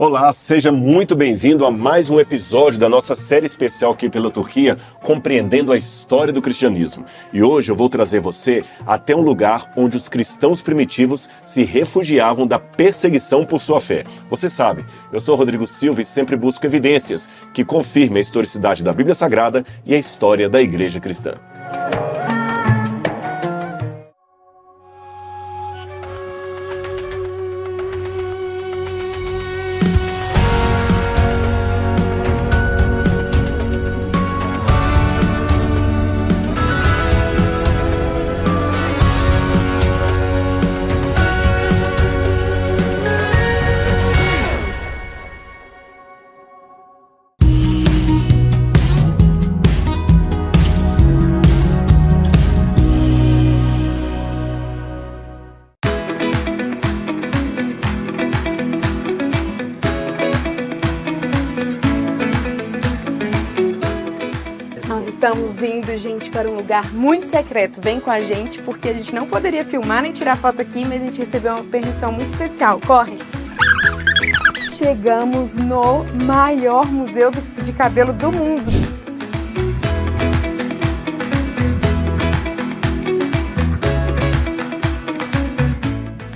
Olá, seja muito bem-vindo a mais um episódio da nossa série especial aqui pela Turquia, compreendendo a história do cristianismo. E hoje eu vou trazer você até um lugar onde os cristãos primitivos se refugiavam da perseguição por sua fé. Você sabe, eu sou Rodrigo Silva e sempre busco evidências que confirmem a historicidade da Bíblia Sagrada e a história da Igreja Cristã. Estamos indo, gente, para um lugar muito secreto. Vem com a gente, porque a gente não poderia filmar nem tirar foto aqui, mas a gente recebeu uma permissão muito especial. Corre! Chegamos no maior museu de cabelo do mundo.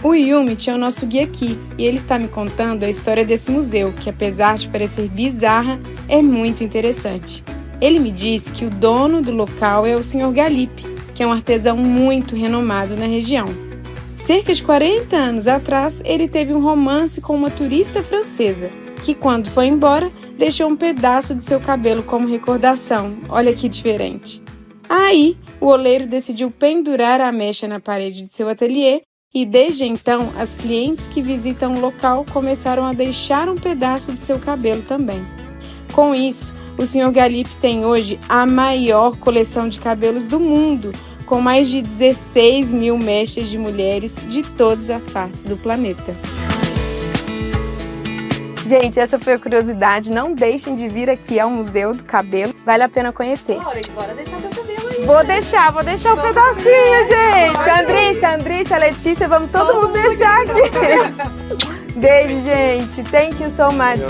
O Yumi é o nosso guia aqui, e ele está me contando a história desse museu, que apesar de parecer bizarra, é muito interessante. Ele me disse que o dono do local é o Sr. Galip, que é um artesão muito renomado na região. Cerca de 40 anos atrás, ele teve um romance com uma turista francesa, que quando foi embora, deixou um pedaço de seu cabelo como recordação. Olha que diferente. Aí, o oleiro decidiu pendurar a mecha na parede de seu ateliê e desde então, as clientes que visitam o local começaram a deixar um pedaço de seu cabelo também. Com isso, o Sr. Galip tem hoje a maior coleção de cabelos do mundo, com mais de 16 mil mechas de mulheres de todas as partes do planeta. Gente, essa foi a curiosidade. Não deixem de vir aqui ao Museu do Cabelo. Vale a pena conhecer. Bora deixar teu cabelo aí. Vou deixar um pedacinho, gente. Andrícia, Letícia, vamos todo mundo deixar aqui. Beijo, gente. Thank you so much.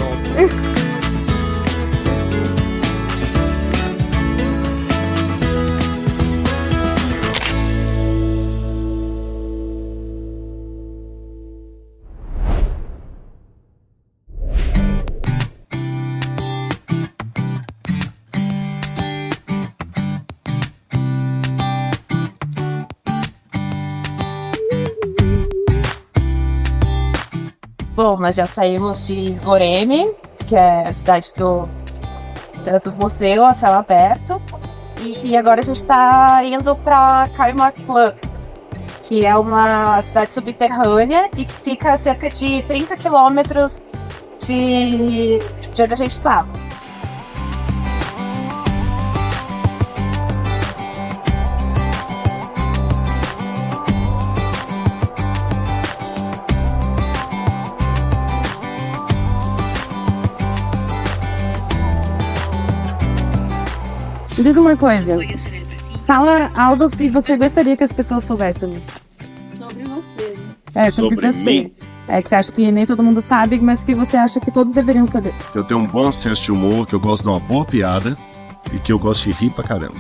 Bom, nós já saímos de Goreme, que é a cidade do museu a céu aberto, e agora a gente está indo para Kaymaklı, que é uma cidade subterrânea e que fica a cerca de 30 quilômetros de onde a gente estava. Me diz uma coisa, fala algo que você gostaria que as pessoas soubessem. Sobre você. Sobre você. Mim? É que você acha que nem todo mundo sabe, mas que você acha que todos deveriam saber. Eu tenho um bom senso de humor, que eu gosto de uma boa piada e que eu gosto de rir pra caramba.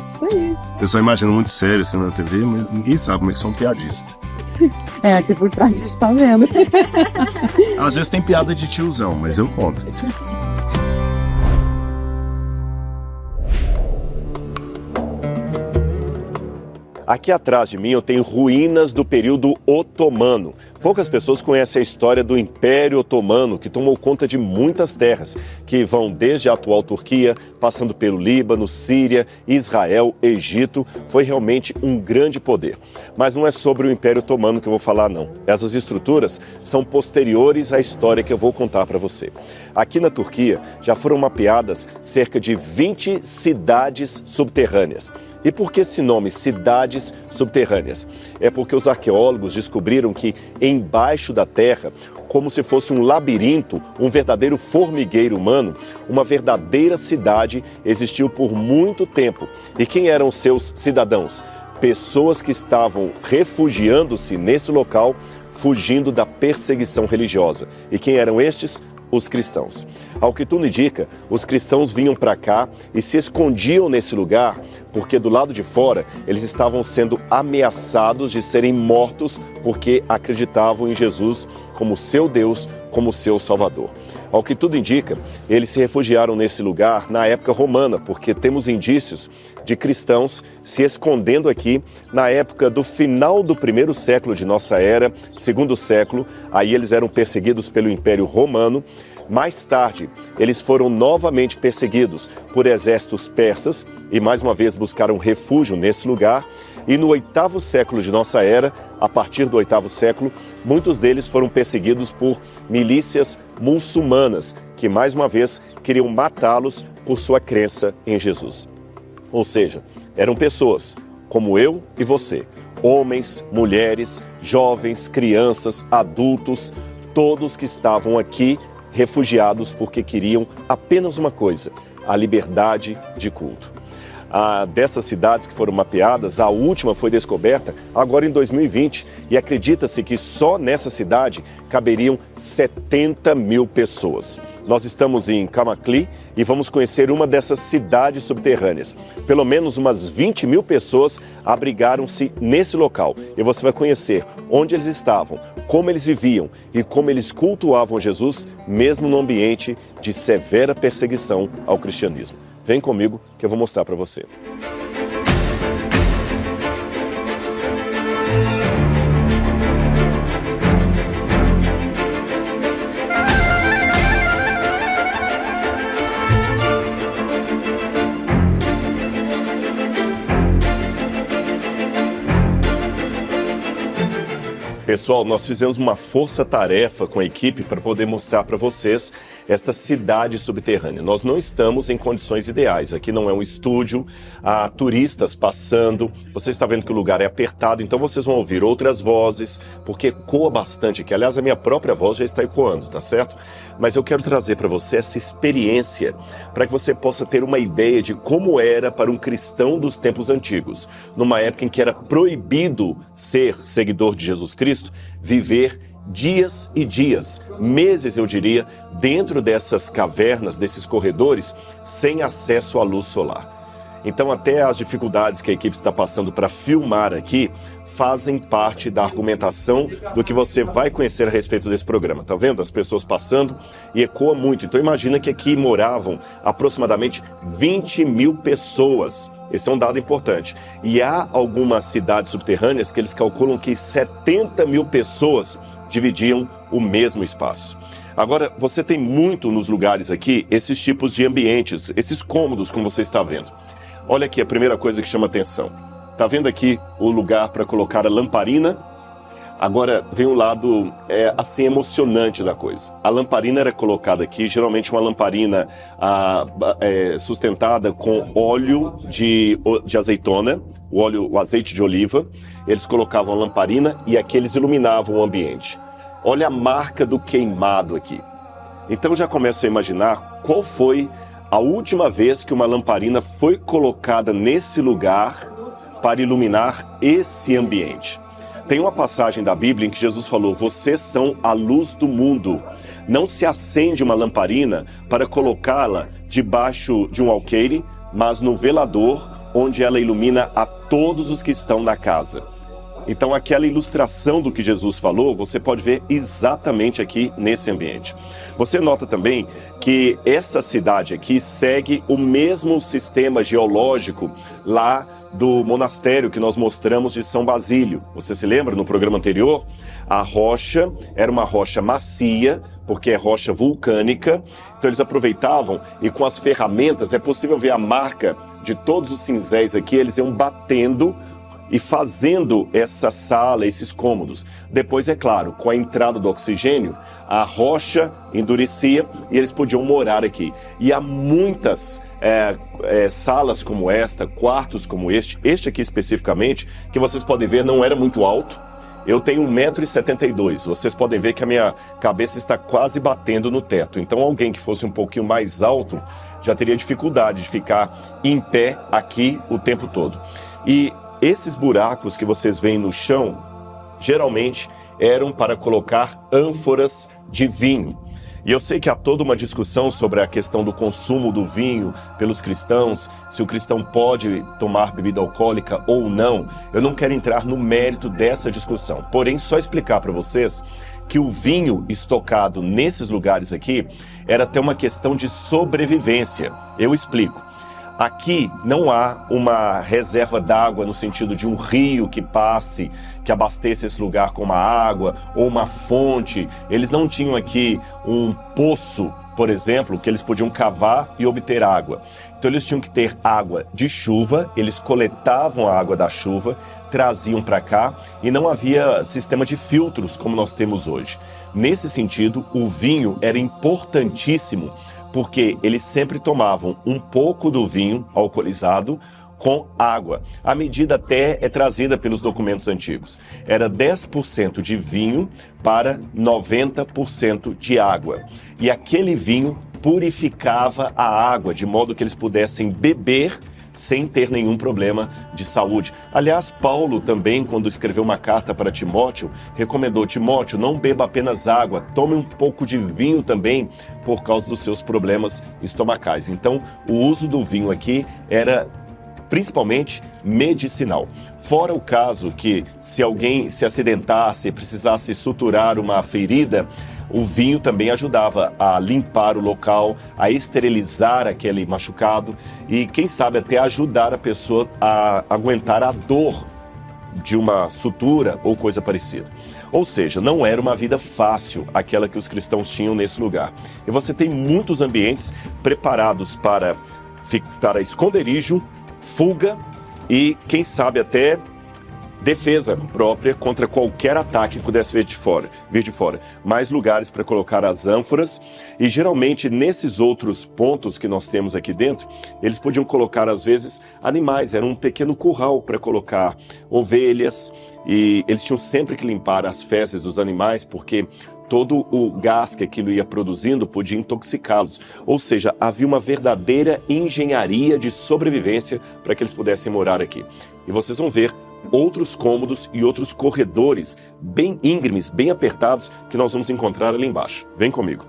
Isso aí. Eu só imagino muito sério assim na TV, mas ninguém sabe como é que sou um piadista. É, aqui por trás a gente tá vendo. Às vezes tem piada de tiozão, mas eu conto. Aqui atrás de mim eu tenho ruínas do período otomano. Poucas pessoas conhecem a história do Império Otomano, que tomou conta de muitas terras, que vão desde a atual Turquia, passando pelo Líbano, Síria, Israel, Egito. Foi realmente um grande poder. Mas não é sobre o Império Otomano que eu vou falar, não. Essas estruturas são posteriores à história que eu vou contar para você. Aqui na Turquia já foram mapeadas cerca de 20 cidades subterrâneas. E por que esse nome, cidades subterrâneas? É porque os arqueólogos descobriram que embaixo da terra, como se fosse um labirinto, um verdadeiro formigueiro humano, uma verdadeira cidade existiu por muito tempo. E quem eram seus cidadãos? Pessoas que estavam refugiando-se nesse local, fugindo da perseguição religiosa. E quem eram estes? Os cristãos. Ao que tudo indica, os cristãos vinham para cá e se escondiam nesse lugar porque do lado de fora eles estavam sendo ameaçados de serem mortos porque acreditavam em Jesus como seu Deus, como seu Salvador. Ao que tudo indica, eles se refugiaram nesse lugar na época romana, porque temos indícios de cristãos se escondendo aqui na época do final do primeiro século de nossa era, segundo século. Aí eles eram perseguidos pelo Império Romano. Mais tarde, eles foram novamente perseguidos por exércitos persas e mais uma vez buscaram refúgio nesse lugar. E no 8º século de nossa era, a partir do 8º século, muitos deles foram perseguidos por milícias muçulmanas, que mais uma vez queriam matá-los por sua crença em Jesus. Ou seja, eram pessoas como eu e você, homens, mulheres, jovens, crianças, adultos, todos que estavam aqui refugiados porque queriam apenas uma coisa: a liberdade de culto. Dessas cidades que foram mapeadas, a última foi descoberta agora em 2020 e acredita-se que só nessa cidade caberiam 70 mil pessoas. Nós estamos em Kamakli e vamos conhecer uma dessas cidades subterrâneas. Pelo menos umas 20 mil pessoas abrigaram-se nesse local e você vai conhecer onde eles estavam, como eles viviam e como eles cultuavam Jesus, mesmo no ambiente de severa perseguição ao cristianismo. Vem comigo que eu vou mostrar para você. Pessoal, nós fizemos uma força-tarefa com a equipe para poder mostrar para vocês esta cidade subterrânea. Nós não estamos em condições ideais, aqui não é um estúdio, há turistas passando, você está vendo que o lugar é apertado, então vocês vão ouvir outras vozes, porque ecoa bastante aqui. Aliás, a minha própria voz já está ecoando, tá certo? Mas eu quero trazer para você essa experiência, para que você possa ter uma ideia de como era para um cristão dos tempos antigos, numa época em que era proibido ser seguidor de Jesus Cristo, viver dias e dias, meses eu diria, dentro dessas cavernas, desses corredores, sem acesso à luz solar. Então até as dificuldades que a equipe está passando para filmar aqui fazem parte da argumentação do que você vai conhecer a respeito desse programa. Tá vendo? As pessoas passando e ecoa muito. Então imagina que aqui moravam aproximadamente 20 mil pessoas. Esse é um dado importante. E há algumas cidades subterrâneas que eles calculam que 70 mil pessoas dividiam o mesmo espaço. Agora, você tem muito nos lugares aqui esses tipos de ambientes, esses cômodos, como você está vendo. Olha aqui a primeira coisa que chama atenção. Tá vendo aqui o lugar para colocar a lamparina? Agora vem um lado assim emocionante da coisa. A lamparina era colocada aqui, geralmente uma lamparina sustentada com óleo de azeitona, o azeite de oliva. Eles colocavam a lamparina e aqui eles iluminavam o ambiente. Olha a marca do queimado aqui. Então já começo a imaginar qual foi a última vez que uma lamparina foi colocada nesse lugar para iluminar esse ambiente. Tem uma passagem da Bíblia em que Jesus falou: vocês são a luz do mundo. Não se acende uma lamparina para colocá-la debaixo de um alqueire, mas no velador, onde ela ilumina a todos os que estão na casa. Então aquela ilustração do que Jesus falou, você pode ver exatamente aqui nesse ambiente. Você nota também que essa cidade aqui segue o mesmo sistema geológico lá do monastério que nós mostramos de São Basílio. Você se lembra no programa anterior? A rocha era uma rocha macia, porque é rocha vulcânica. Então eles aproveitavam e com as ferramentas, é possível ver a marca de todos os cinzéis aqui, eles iam batendo e fazendo essa sala, esses cômodos. Depois, é claro, com a entrada do oxigênio, a rocha endurecia e eles podiam morar aqui. E há muitas salas como esta, quartos como este aqui especificamente, que vocês podem ver não era muito alto. Eu tenho 1,72 m, vocês podem ver que a minha cabeça está quase batendo no teto. Então alguém que fosse um pouquinho mais alto já teria dificuldade de ficar em pé aqui o tempo todo. E esses buracos que vocês veem no chão, geralmente eram para colocar ânforas de vinho. E eu sei que há toda uma discussão sobre a questão do consumo do vinho pelos cristãos, se o cristão pode tomar bebida alcoólica ou não. Eu não quero entrar no mérito dessa discussão, porém só explicar para vocês que o vinho estocado nesses lugares aqui era até uma questão de sobrevivência. Eu explico. Aqui não há uma reserva d'água no sentido de um rio que passe, que abasteça esse lugar com uma água ou uma fonte. Eles não tinham aqui um poço, por exemplo, que eles podiam cavar e obter água. Então eles tinham que ter água de chuva, eles coletavam a água da chuva, traziam para cá e não havia sistema de filtros como nós temos hoje. Nesse sentido, o vinho era importantíssimo, porque eles sempre tomavam um pouco do vinho alcoolizado com água. A medida até é trazida pelos documentos antigos. Era 10% de vinho para 90% de água. E aquele vinho purificava a água, de modo que eles pudessem beber sem ter nenhum problema de saúde. Aliás, Paulo também, quando escreveu uma carta para Timóteo, recomendou: Timóteo, não beba apenas água, tome um pouco de vinho também, por causa dos seus problemas estomacais. Então, o uso do vinho aqui era principalmente medicinal. Fora o caso que, se alguém se acidentasse, precisasse suturar uma ferida, o vinho também ajudava a limpar o local, a esterilizar aquele machucado e, quem sabe, até ajudar a pessoa a aguentar a dor de uma sutura ou coisa parecida. Ou seja, não era uma vida fácil aquela que os cristãos tinham nesse lugar. E você tem muitos ambientes preparados para esconderijo, fuga e, quem sabe, até defesa própria contra qualquer ataque que pudesse vir de fora. Mais lugares para colocar as ânforas e, geralmente, nesses outros pontos que nós temos aqui dentro, eles podiam colocar, às vezes, animais. Era um pequeno curral para colocar ovelhas e eles tinham sempre que limpar as fezes dos animais, porque todo o gás que aquilo ia produzindo podia intoxicá-los. Ou seja, havia uma verdadeira engenharia de sobrevivência para que eles pudessem morar aqui. E vocês vão ver outros cômodos e outros corredores bem íngremes, bem apertados, que nós vamos encontrar ali embaixo. Vem comigo.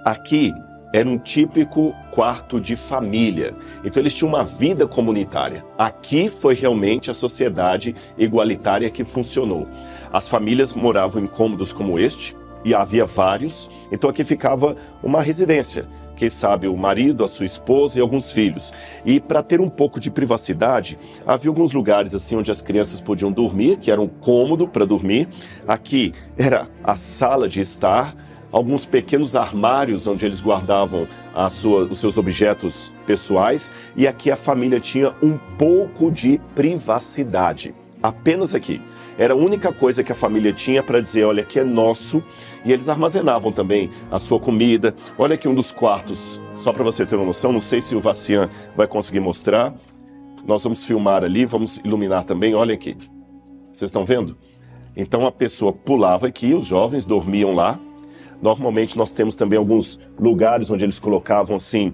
Aqui era um típico quarto de família. Então eles tinham uma vida comunitária. Aqui foi realmente a sociedade igualitária que funcionou. As famílias moravam em cômodos como este, e havia vários. Então aqui ficava uma residência. Quem sabe o marido, a sua esposa e alguns filhos. E para ter um pouco de privacidade, havia alguns lugares assim onde as crianças podiam dormir, que era um cômodo para dormir. Aqui era a sala de estar, alguns pequenos armários onde eles guardavam os seus objetos pessoais, e aqui a família tinha um pouco de privacidade. Apenas aqui. Era a única coisa que a família tinha para dizer: olha, aqui é nosso, e eles armazenavam também a sua comida. Olha aqui um dos quartos, só para você ter uma noção, não sei se o Vacian vai conseguir mostrar. Nós vamos filmar ali, vamos iluminar também, olha aqui. Vocês estão vendo? Então a pessoa pulava aqui, os jovens dormiam lá. Normalmente nós temos também alguns lugares onde eles colocavam assim,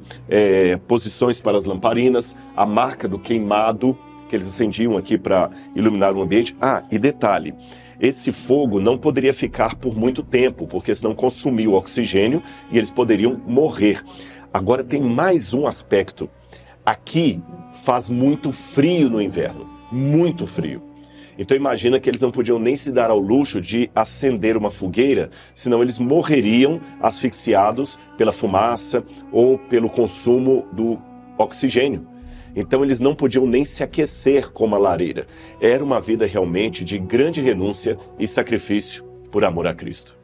posições para as lamparinas, a marca do queimado que eles acendiam aqui para iluminar o ambiente. Ah, e detalhe, esse fogo não poderia ficar por muito tempo, porque senão consumia o oxigênio e eles poderiam morrer. Agora tem mais um aspecto. Aqui faz muito frio no inverno, muito frio. Então imagina que eles não podiam nem se dar ao luxo de acender uma fogueira, senão eles morreriam asfixiados pela fumaça ou pelo consumo do oxigênio. Então eles não podiam nem se aquecer com uma lareira. Era uma vida realmente de grande renúncia e sacrifício por amor a Cristo.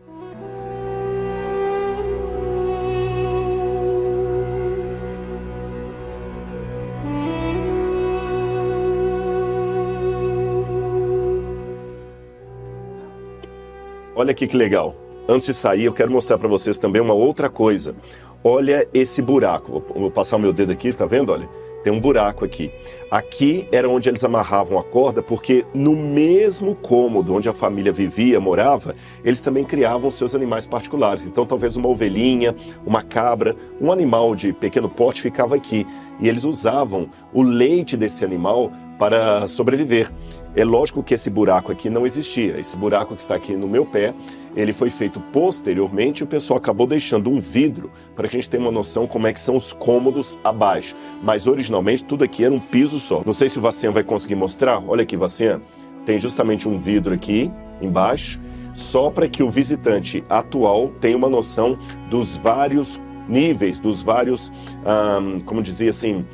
Olha aqui que legal. Antes de sair, eu quero mostrar para vocês também uma outra coisa. Olha esse buraco. Vou passar o meu dedo aqui, tá vendo? Olha. tem um buraco aqui. Aqui era onde eles amarravam a corda, porque no mesmo cômodo onde a família vivia, morava, eles também criavam seus animais particulares. Então talvez uma ovelhinha, uma cabra, um animal de pequeno porte ficava aqui. E eles usavam o leite desse animal para sobreviver. É lógico que esse buraco aqui não existia. Esse buraco que está aqui no meu pé, ele foi feito posteriormente e o pessoal acabou deixando um vidro para que a gente tenha uma noção como é que são os cômodos abaixo. Mas originalmente tudo aqui era um piso só. Não sei se o Vacian vai conseguir mostrar. Olha aqui, Vacian. Tem justamente um vidro aqui embaixo, só para que o visitante atual tenha uma noção dos vários níveis, dos vários, como dizia assim,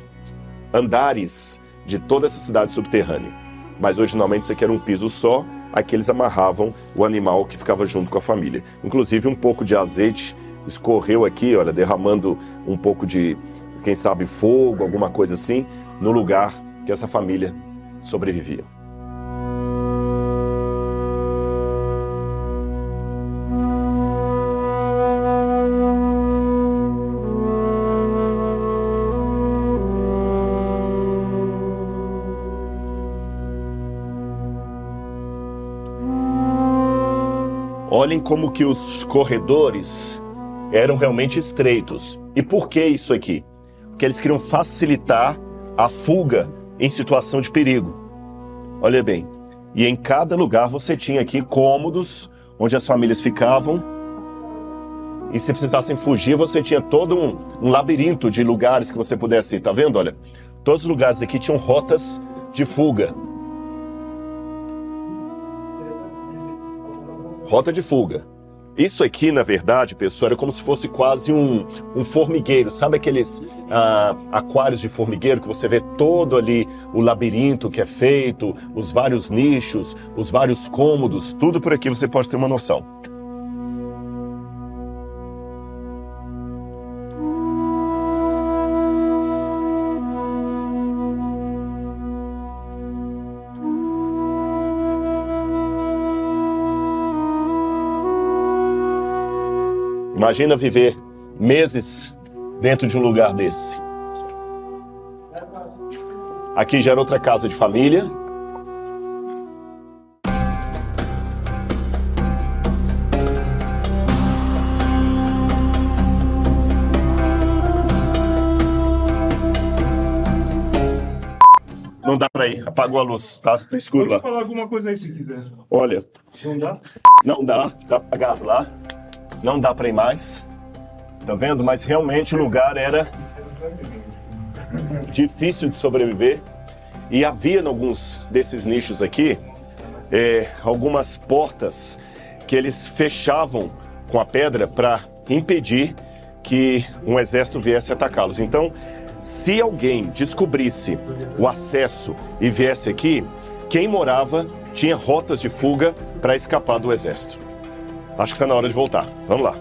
andares de toda essa cidade subterrânea. Mas originalmente isso aqui era um piso só, aqui eles amarravam o animal que ficava junto com a família. Inclusive um pouco de azeite escorreu aqui, olha, derramando um pouco de, quem sabe, fogo, alguma coisa assim, no lugar que essa família sobrevivia. Olhem como que os corredores eram realmente estreitos. E por que isso aqui? Porque eles queriam facilitar a fuga em situação de perigo. Olha bem, e em cada lugar você tinha aqui cômodos onde as famílias ficavam. E se precisassem fugir, você tinha todo um labirinto de lugares que você pudesse ir. Tá vendo? Olha, todos os lugares aqui tinham rotas de fuga. Rota de fuga. Isso aqui, na verdade, pessoal, era como se fosse quase um formigueiro. Sabe aqueles aquários de formigueiro que você vê todo ali o labirinto que é feito, os vários nichos, os vários cômodos, tudo por aqui você pode ter uma noção. Imagina viver meses dentro de um lugar desse. Aqui já era outra casa de família. Não dá pra ir, apagou a luz, tá escuro lá. Pode falar alguma coisa aí se quiser. Olha. Não dá? Não dá, tá apagado lá. Não dá para ir mais, tá vendo? Mas realmente o lugar era difícil de sobreviver. E havia em alguns desses nichos aqui, algumas portas que eles fechavam com a pedra para impedir que um exército viesse atacá-los. Então, se alguém descobrisse o acesso e viesse aqui, quem morava tinha rotas de fuga para escapar do exército. Acho que está na hora de voltar. Vamos lá.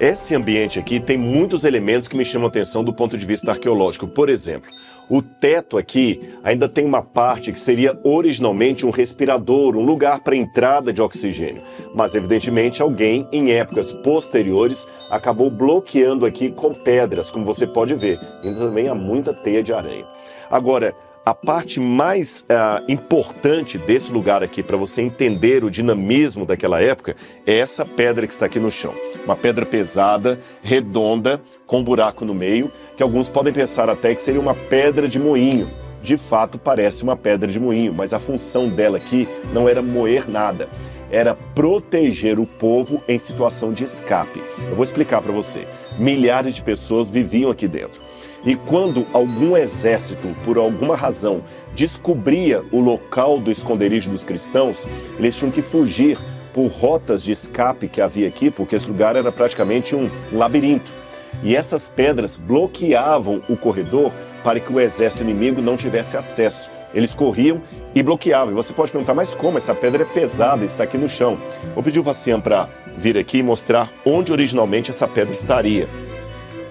Esse ambiente aqui tem muitos elementos que me chamam a atenção do ponto de vista arqueológico. Por exemplo, o teto aqui ainda tem uma parte que seria originalmente um respirador, um lugar para entrada de oxigênio. Mas, evidentemente, alguém, em épocas posteriores, acabou bloqueando aqui com pedras, como você pode ver. Ainda também há muita teia de aranha. Agora, a parte mais importante desse lugar aqui, para você entender o dinamismo daquela época, é essa pedra que está aqui no chão. Uma pedra pesada, redonda, com um buraco no meio, que alguns podem pensar até que seria uma pedra de moinho. De fato, parece uma pedra de moinho, mas a função dela aqui não era moer nada. Era proteger o povo em situação de escape. Eu vou explicar para você. Milhares de pessoas viviam aqui dentro. E quando algum exército, por alguma razão, descobria o local do esconderijo dos cristãos, eles tinham que fugir por rotas de escape que havia aqui, porque esse lugar era praticamente um labirinto. E essas pedras bloqueavam o corredor para que o exército inimigo não tivesse acesso. Eles corriam e bloqueavam. E você pode perguntar, mas como? Essa pedra é pesada, está aqui no chão. Vou pedir o Vacian para vir aqui e mostrar onde originalmente essa pedra estaria.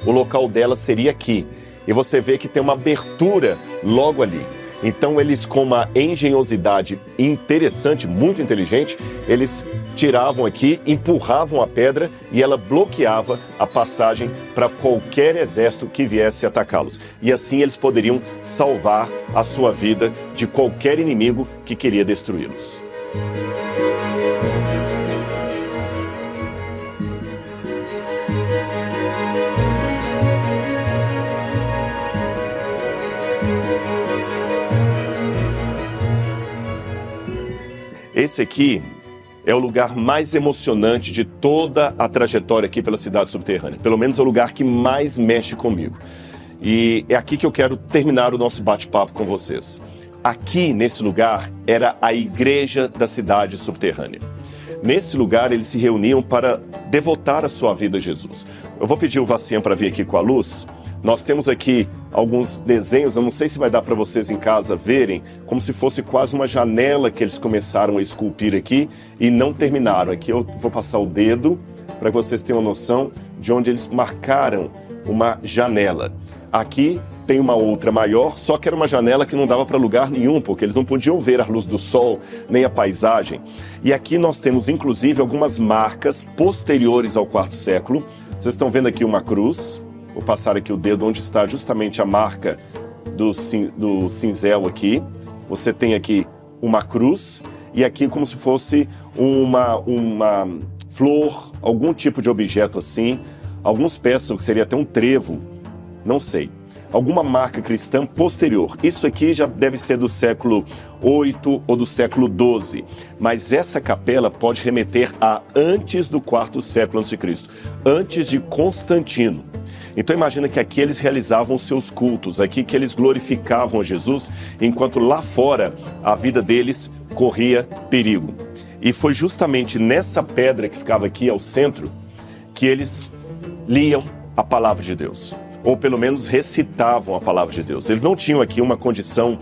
O local dela seria aqui. E você vê que tem uma abertura logo ali. Então eles, com uma engenhosidade interessante, muito inteligente, eles tiravam aqui, empurravam a pedra e ela bloqueava a passagem para qualquer exército que viesse atacá-los. E assim eles poderiam salvar a sua vida de qualquer inimigo que queria destruí-los. Esse aqui é o lugar mais emocionante de toda a trajetória aqui pela cidade subterrânea. Pelo menos é o lugar que mais mexe comigo. E é aqui que eu quero terminar o nosso bate-papo com vocês. Aqui, nesse lugar, era a igreja da cidade subterrânea. Nesse lugar, eles se reuniam para devotar a sua vida a Jesus. Eu vou pedir o Vacian para vir aqui com a luz. Nós temos aqui alguns desenhos, eu não sei se vai dar para vocês em casa verem, como se fosse quase uma janela que eles começaram a esculpir aqui e não terminaram. Aqui eu vou passar o dedo para que vocês tenham noção de onde eles marcaram uma janela. Aqui tem uma outra maior, só que era uma janela que não dava para lugar nenhum, porque eles não podiam ver a luz do sol, nem a paisagem. E aqui nós temos, inclusive, algumas marcas posteriores ao quarto século. Vocês estão vendo aqui uma cruz. Vou passar aqui o dedo onde está justamente a marca do cinzel aqui. Você tem aqui uma cruz e aqui como se fosse uma flor, algum tipo de objeto assim. Alguns pensam que seria até um trevo, não sei. Alguma marca cristã posterior. Isso aqui já deve ser do século VIII ou do século XII. Mas essa capela pode remeter a antes do quarto século a.C., antes de Constantino. Então imagina que aqui eles realizavam seus cultos, aqui que eles glorificavam a Jesus, enquanto lá fora a vida deles corria perigo. E foi justamente nessa pedra que ficava aqui ao centro que eles liam a palavra de Deus, ou pelo menos recitavam a palavra de Deus. Eles não tinham aqui uma condição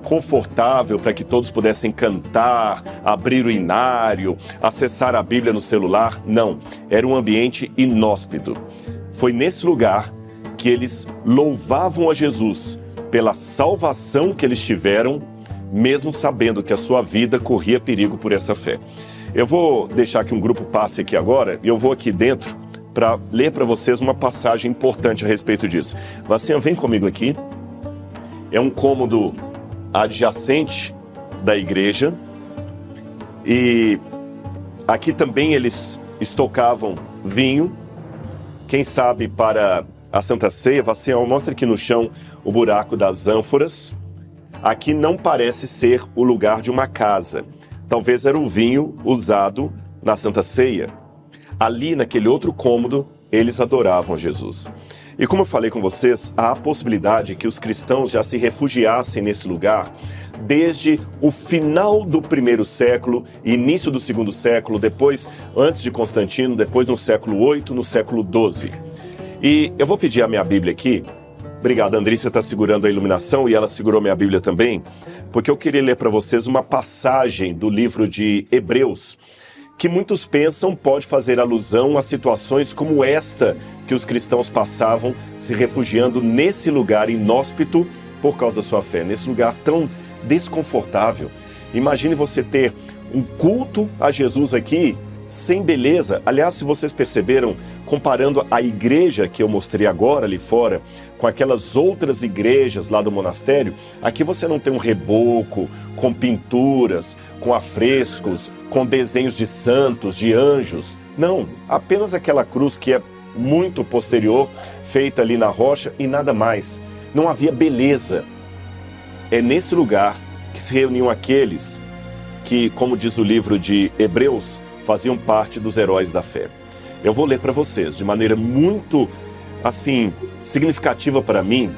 confortável para que todos pudessem cantar, abrir o inário, acessar a Bíblia no celular. Não, era um ambiente inóspito. Foi nesse lugar que eles louvavam a Jesus pela salvação que eles tiveram, mesmo sabendo que a sua vida corria perigo por essa fé. Eu vou deixar que um grupo passe aqui agora e eu vou aqui dentro para ler para vocês uma passagem importante a respeito disso. Vacian, vem comigo aqui. É um cômodo adjacente da igreja e aqui também eles estocavam vinho. Quem sabe para a Santa Ceia, Vacian, mostra aqui no chão o buraco das ânforas. Aqui não parece ser o lugar de uma casa. Talvez era o vinho usado na Santa Ceia. Ali, naquele outro cômodo, eles adoravam Jesus. E como eu falei com vocês, há a possibilidade que os cristãos já se refugiassem nesse lugar desde o final do primeiro século, início do segundo século, depois, antes de Constantino, depois no século VIII, no século XII. E eu vou pedir a minha Bíblia aqui. Obrigado, Andrícia está segurando a iluminação e ela segurou minha Bíblia também, porque eu queria ler para vocês uma passagem do livro de Hebreus, que muitos pensam pode fazer alusão a situações como esta que os cristãos passavam se refugiando nesse lugar inóspito por causa da sua fé, nesse lugar tão desconfortável. Imagine você ter um culto a Jesus aqui sem beleza. Aliás, se vocês perceberam, comparando a igreja que eu mostrei agora ali fora com aquelas outras igrejas lá do monastério, aqui você não tem um reboco com pinturas, com afrescos, com desenhos de santos, de anjos. Não, apenas aquela cruz que é muito posterior, feita ali na rocha e nada mais. Não havia beleza. É nesse lugar que se reuniam aqueles que, como diz o livro de Hebreus, faziam parte dos heróis da fé. Eu vou ler para vocês, de maneira muito, significativa para mim,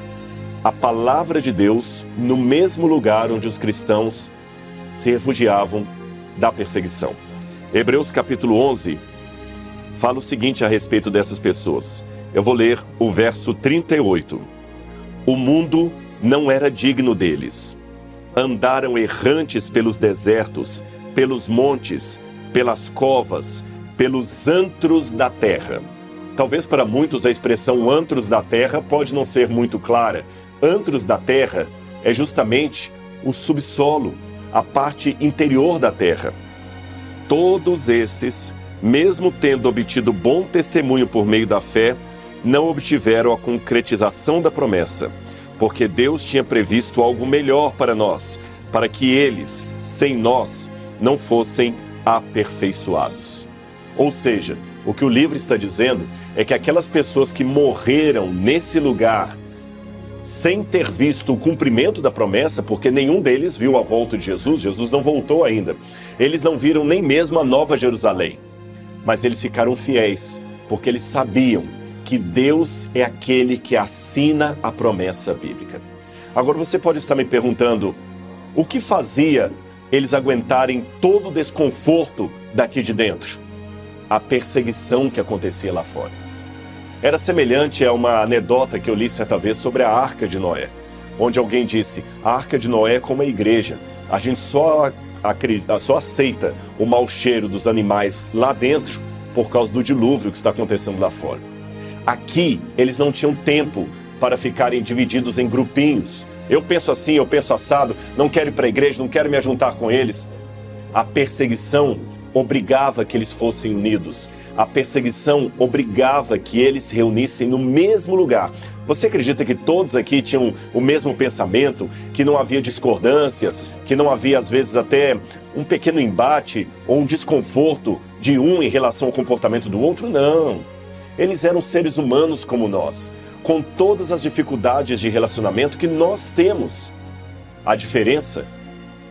a palavra de Deus no mesmo lugar onde os cristãos se refugiavam da perseguição. Hebreus capítulo 11 fala o seguinte a respeito dessas pessoas. Eu vou ler o verso 38. O mundo não era digno deles. Andaram errantes pelos desertos, pelos montes, pelas covas, pelos antros da terra. Talvez para muitos a expressão antros da terra pode não ser muito clara. Antros da terra é justamente o subsolo, a parte interior da terra. Todos esses, mesmo tendo obtido bom testemunho por meio da fé, não obtiveram a concretização da promessa, porque Deus tinha previsto algo melhor para nós, para que eles, sem nós, não fossem aperfeiçoados. Ou seja, o que o livro está dizendo é que aquelas pessoas que morreram nesse lugar sem ter visto o cumprimento da promessa, porque nenhum deles viu a volta de Jesus, Jesus não voltou ainda. Eles não viram nem mesmo a Nova Jerusalém, mas eles ficaram fiéis, porque eles sabiam que Deus é aquele que assina a promessa bíblica. Agora você pode estar me perguntando, o que fazia eles aguentarem todo o desconforto daqui de dentro? A perseguição que acontecia lá fora. Era semelhante a uma anedota que eu li certa vez sobre a Arca de Noé, onde alguém disse, a Arca de Noé é como a igreja, a gente só aceita o mau cheiro dos animais lá dentro por causa do dilúvio que está acontecendo lá fora. Aqui, eles não tinham tempo para ficarem divididos em grupinhos. Eu penso assim, eu penso assado, não quero ir para a igreja, não quero me ajuntar com eles. A perseguição obrigava que eles fossem unidos. A perseguição obrigava que eles se reunissem no mesmo lugar. Você acredita que todos aqui tinham o mesmo pensamento, que não havia discordâncias, que não havia às vezes até um pequeno embate ou um desconforto de um em relação ao comportamento do outro? Não. Eles eram seres humanos como nós, com todas as dificuldades de relacionamento que nós temos. A diferença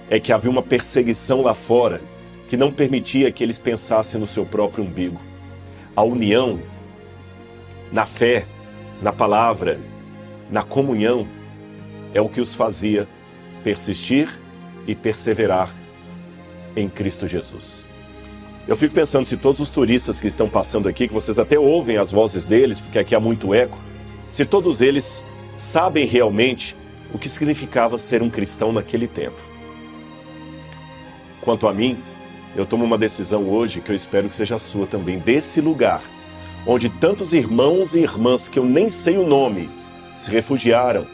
é que havia uma perseguição lá fora que não permitia que eles pensassem no seu próprio umbigo. A união, na fé, na palavra, na comunhão, é o que os fazia persistir e perseverar em Cristo Jesus. Eu fico pensando se todos os turistas que estão passando aqui, que vocês até ouvem as vozes deles, porque aqui há muito eco, se todos eles sabem realmente o que significava ser um cristão naquele tempo. Quanto a mim, eu tomo uma decisão hoje que eu espero que seja a sua também, desse lugar, onde tantos irmãos e irmãs que eu nem sei o nome se refugiaram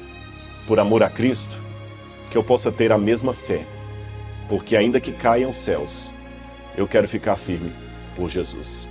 por amor a Cristo, que eu possa ter a mesma fé, porque ainda que caiam os céus, eu quero ficar firme por Jesus.